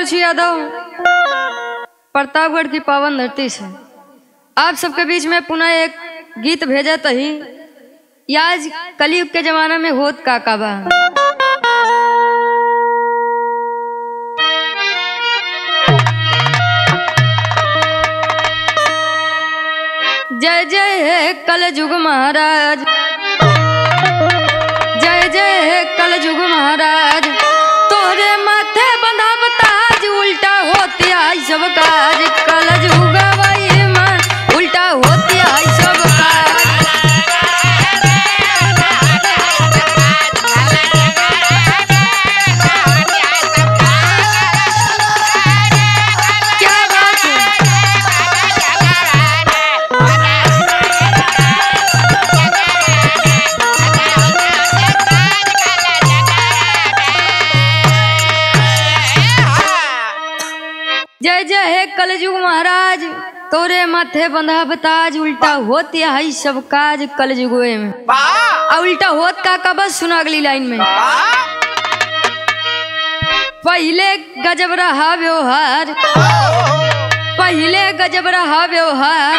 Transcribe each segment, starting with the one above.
रुचि यादव प्रतापगढ़ की पावन धरती से आप सबके बीच में पुनः एक गीत भेजा तही आज कलयुग के जमाना में होत का बा। जय जय है कलयुग महाराज, जय जय है कलयुग महाराज, तोरे माथे बंधा बताज उल्टा होती आई सब काज। कलयुग वही मां उल्टा होती आई सब काज। क्या बात है। जय जय है कलयुग महाराज, तोरे माथे बंधा बताज उल्टा होती है सब काज। कलयुग में उल्टा होत का बस सुना अगली लाइन में। पहले गजब रहा व्यवहार, पहले गजब रहा व्यवहार,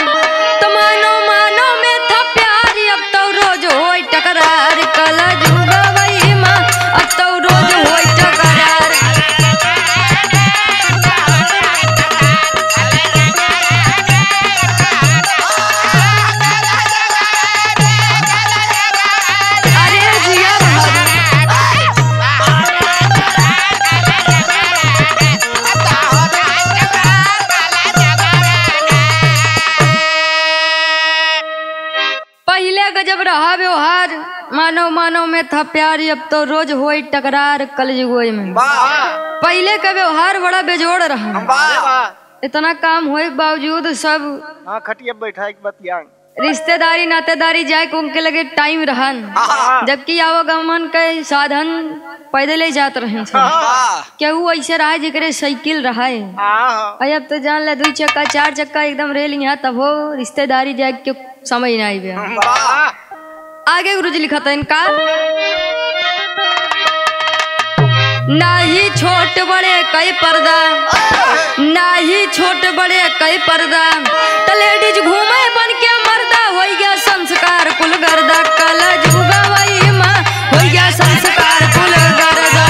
तो मानो मानो में था प्यार, अब तो रोज हो टकरार। कलयुग वही मां अब तो रोज हो टकरार। गजब रहा व्यवहार, मानव मानव में था प्यार, अब तो रोज होई टकरार। कलयुग में पहले का व्यवहार बड़ा बेजोड़ रहा, इतना काम होए बावजूद सब खटिया बैठा रिश्तेदारी नातेदारी जाए को उनके लगे टाइम रहा, जबकि आवागमन के साधन पैदल ही जात रहे। केहू ऐसे रहा जिकरे साइकिल रहा है, अब तो जान ले 2 चक्का 4 चक्का एकदम रेल यहाँ तब हो रिश्तेदारी जाए के समझ ना आई। आगे गुरुजी लिखा था इनका, ना ही छोट बड़े कई पर्दा, ना ही छोट बड़े कई पर्दा, तो लेडीज घूमे बन के मर्दा, हो गया संस्कार कुल गर्दा। कलयुग वही मां हो गया संस्कार कुल गर्दा।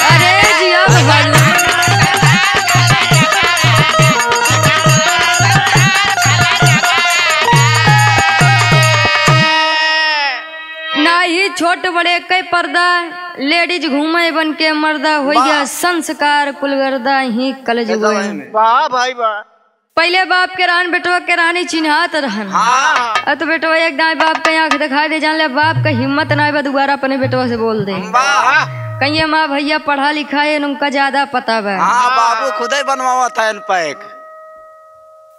अरे जिया भगवान, ना ही छोट बड़े कई पर्दा, लेडीज घूमे बन के मर्दा, हो गया संस्कार कुल गर्दा। ही कलयुग में वाह भाई वाह। पहले बाप के रान बेटवा के रानी चिन्हात रहन, अब तो बेटवा एक दाई बाप के आंख दिखा दे, जान ले बाप का हिम्मत ना बा दोबारा अपने बेटवा से बोल दे। कहीं माँ भैया पढ़ा लिखा है उनका ज्यादा पता बा। बाबू खुद ही बनवावा था इन पैक।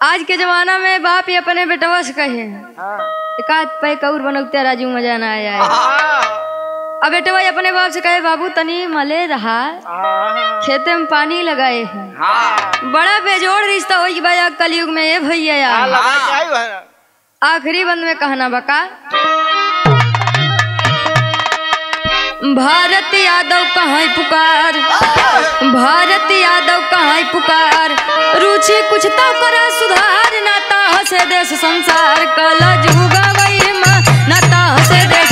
आज के जमाना में बाप ही अपने बेटवा से कहे एक आध पैक और बनौते राजू मजा ना आया है। अब बेटवा अपने बाप से कहे बाबू तनी मले रहा, खेते में पानी लगाए हैं। बड़ा बेजोड़ रिश्ता हो गया कलयुग में ये भैया यार। आखिरी बंद में कहना बका, भारत यादव कहाँ पुकार, भारत यादव कहाँ पुकार, रुचि कुछ तो करा सुधार, नाता हसे देश संसार। कलयुग वही मां नाता हसे देश